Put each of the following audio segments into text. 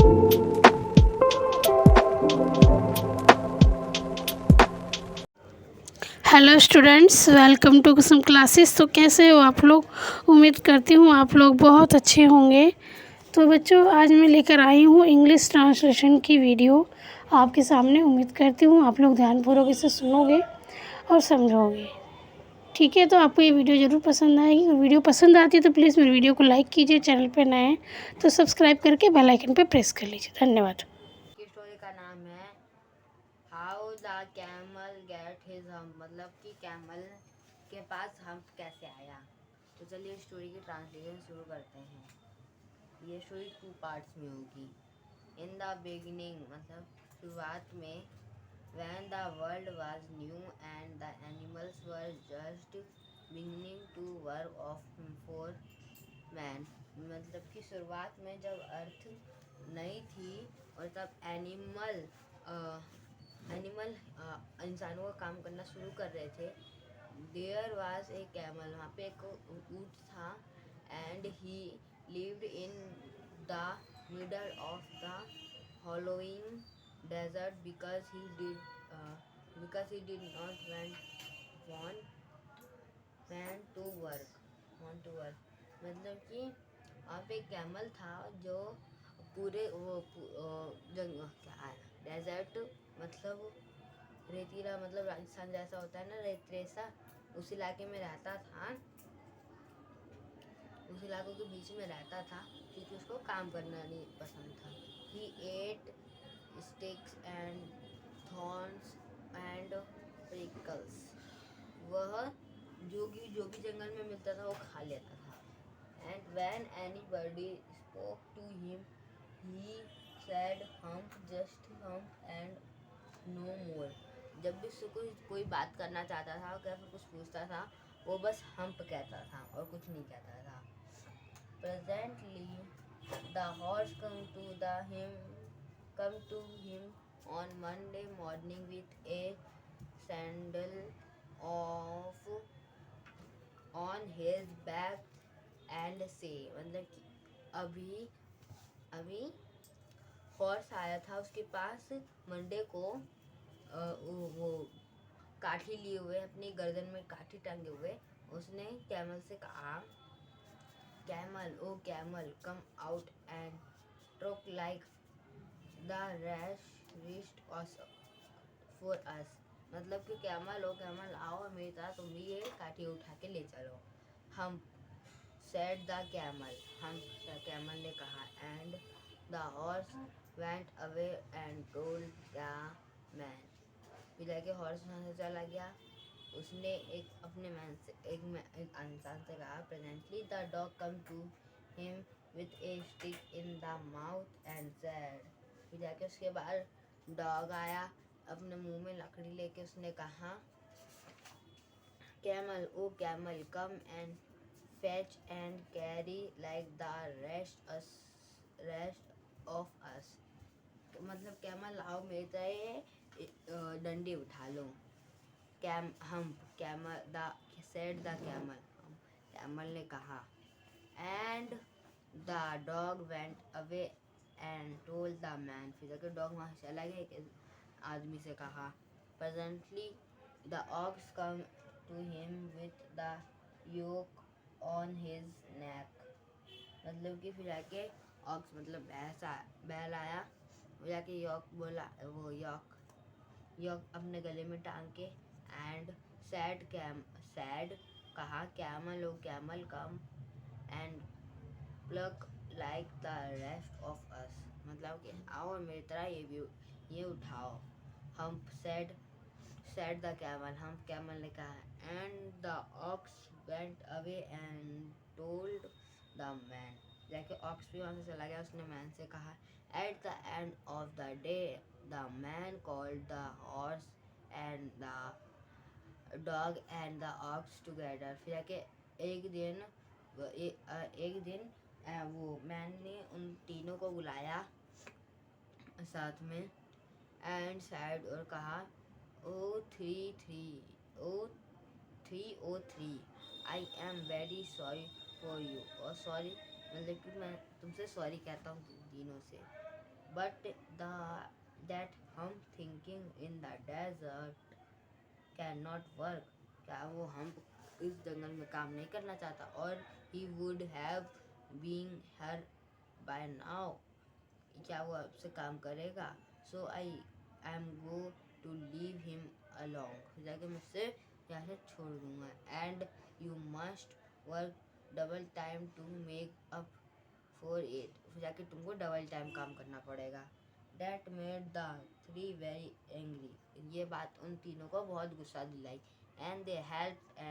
Hello students, welcome to Kusum classes. तो कैसे हो आप लोग? उम्मीद करती हूँ आप लोग बहुत अच्छे होंगे। तो बच्चों, आज मैं लेकर आई हूँ इंग्लिश ट्रांसलेशन की वीडियो आपके सामने। उम्मीद करती हूँ आप लोग ध्यानपूर्वक इसे सुनोगे और समझोगे। ठीक है, तो आपको ये वीडियो ज़रूर पसंद आएगी। और वीडियो पसंद आती है तो प्लीज़ मेरी वीडियो को लाइक कीजिए। चैनल पर नए हैं तो सब्सक्राइब करके बेल आइकन पर प्रेस कर लीजिए। धन्यवाद। की स्टोरी का नाम है how the camel get his hump, मतलब कि कैमल के पास हम्प कैसे आया। तो चलिए स्टोरी की ट्रांसलेशन शुरू करते हैं। ये स्टोरी 2 पार्ट्स में होगी। इन द बिगिनिंग, मतलब शुरुआत में, when the world was new and the animals were just beginning to work off for man, मतलब कि शुरुआत में जब अर्थ नई थी और तब एनिमल इंसानों का काम करना शुरू कर रहे थे। देयर वाज ए कैमल, वहाँ पे एक ऊँट था। And he lived in the middle of the howling desert because he did not want to work. मतलब कि वहाँ पे एक कैमल था जो पूरे क्या है, डेजर्ट मतलब रेतीला, मतलब राजस्थान जैसा होता है ना, रेतरेसा, उस इलाके में रहता था। उस इलाकों के बीच में रहता था क्योंकि उसको काम करना नहीं पसंद था। He ate sticks and thorns and prickles, वह जो भी जंगल में मिलता था वो खा लेता था। And when anybody spoke to him he said hump, just hump and no more. जब भी उससे कोई बात करना चाहता था या फिर कुछ पूछता था, वो बस हम्प कहता था और कुछ नहीं कहता था। Presently the horse come to him on Monday morning with a sandal off on his back and said, मतलब कि अभी अभी हॉर्स आया था उसके पास मंडे को, वो काठी लिए हुए, अपनी गर्दन में काठी टांगे हुए। उसने कैमल से कहा, camel, O camel, come out and truck like the rest for us, मतलब कि कैमल, ओ कैमल, आओ मेरी तरह तुम भी ये काठी उठा के ले चलो। हम said the camel, humph camel ने कहा। And the horse went away and told the man, फिर जाके हॉर्स वहाँ से चला गया। उसने एक अपने मैन से एक इंसान से कहा। Presently the dog come to him with a stick in the mouth and said, फिर जाके उसके बाद डॉग आया अपने मुंह में लकड़ी लेके। उसने कहा, camel, O camel, come and fetch and carry like the rest of us, मतलब कैमल आओ मेरी तरह डंडी उठा लो। सेड द कैमल, कैमल ने कहा। And the dog went away and told the man, फिर जाकर डॉग वहाँ से चला गया, एक आदमी से कहा। Presently the ox come to him with the yoke on his neck, मतलब कि फिर जाके ऑक्स मतलब बैल आया, वो जाके यॉक बोला, वो यॉक अपने गले में टांग के। एंड सैड कहा, camel, O camel, come and pluck like the rest of us, मतलब कि आओ मेरी तरह ये उठाओ। Humph said the camel, humph camel ने कहा। And the ox went away and told the man, जाके ऑक्स भी वहाँ से चला गया, उसने मैन से कहा। At the end of the day the man called the horse and the dog and the aux together, फिर जाके एक दिन वो मैन ने उन तीनों को बुलाया साथ में। एंड सैड, और कहा, O three, I am very sorry for you, और सॉरी मतलब कि मैं तुमसे सॉरी कहता हूँ तुम तीनों से। but that hump thinking in the desert cannot work. क्या वो हम इस जंगल में काम नहीं करना चाहता? और he would have been here by now. क्या वो अब से काम करेगा? So I am go to leave him alone. फिर जाके मैं उसे यहाँ से छोड़ दूंगा. And you must work double time to make up for it. फिर जाके तुमको डबल टाइम काम करना पड़ेगा. That made the three very angry. ये बात उन तीनों को बहुत गुस्सा दिलाई. And they helped a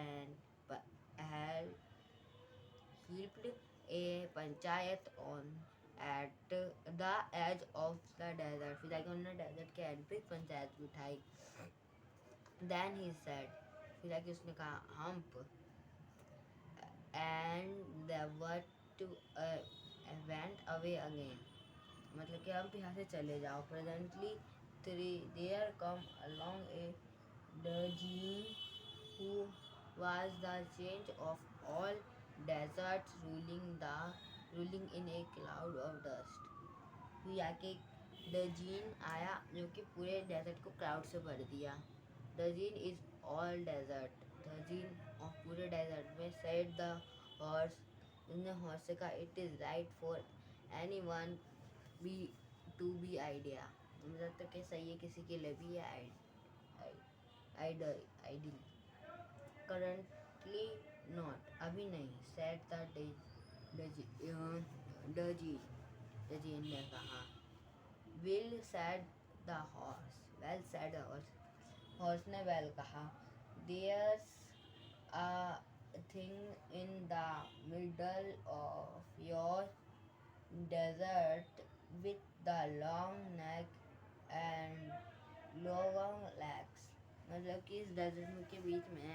panchayat at the edge of the desert. फिर जाके उन्होंने डेजर्ट के एंड पे पंचायत भी उठाई. Then he said, फिर जाके उसने कहा hump, and they went away again. मतलब कि हम यहाँ से चले जाओ. Presently there come along a Dajin who was the change of all deserts, ruling in a cloud of dust. फिर जाके Dajin आया जो कि पूरे डेजर्ट को क्लाउड से भर दिया. Dajin is all desert. Dajin of पूरे डेजर्ट में said the horse. उसने हॉर्स से कहा it is right for anyone to be idea. मतलब तो कि सही है किसी के लिए भी है ideal. Currently not. अभी नहीं. said the Dajin ने कहा. Well said the horse. Horse ने well कहा. There's a thing in the middle of your desert with the long neck and long legs. मतलब कि इस डेजर्ट के बीच में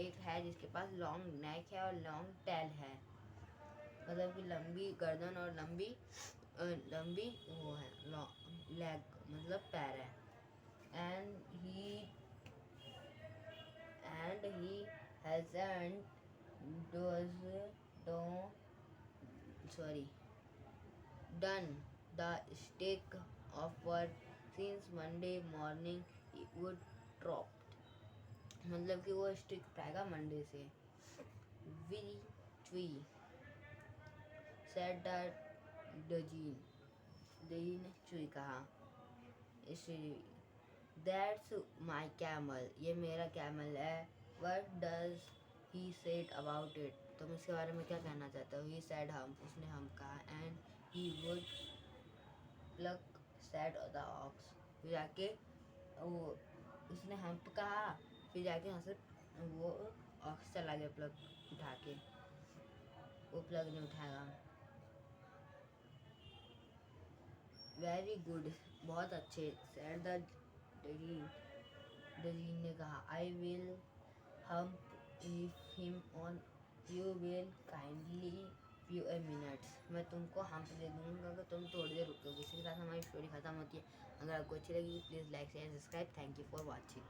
एक है जिसके पास लॉन्ग नेक है और लॉन्ग टेल है. मतलब कि लंबी गर्दन और लंबी वो है लेग मतलब पैर है. And he hasn't done the stick of work since Monday morning. It would drop. मतलब कि वो स्टिक उठाएगा मंडे से. We said that Dajin ने चुई कहा. That's my camel. ये मेरा कैमल है. What does he said about it? तुम इसके बारे में क्या कहना चाहते हो? He said hump. उसने हम कहा. And he would pluck said the ox. फिर जाके वो उसने hump कहा. फिर जाके यहाँ से वो ox चला गया प्लग उठा के. वो प्लग नहीं उठाएगा. Very good. बहुत अच्छे. said the Dajin ने कहा. I will hump him on. You will kindly few a minutes. मैं तुमको हम्प दे दूँगा अगर तुम थोड़ी देर रुकोगे. इसी के साथ हमारी स्टोरी खत्म होती है. अगर आपको अच्छी लगी please like share subscribe. Thank you for watching.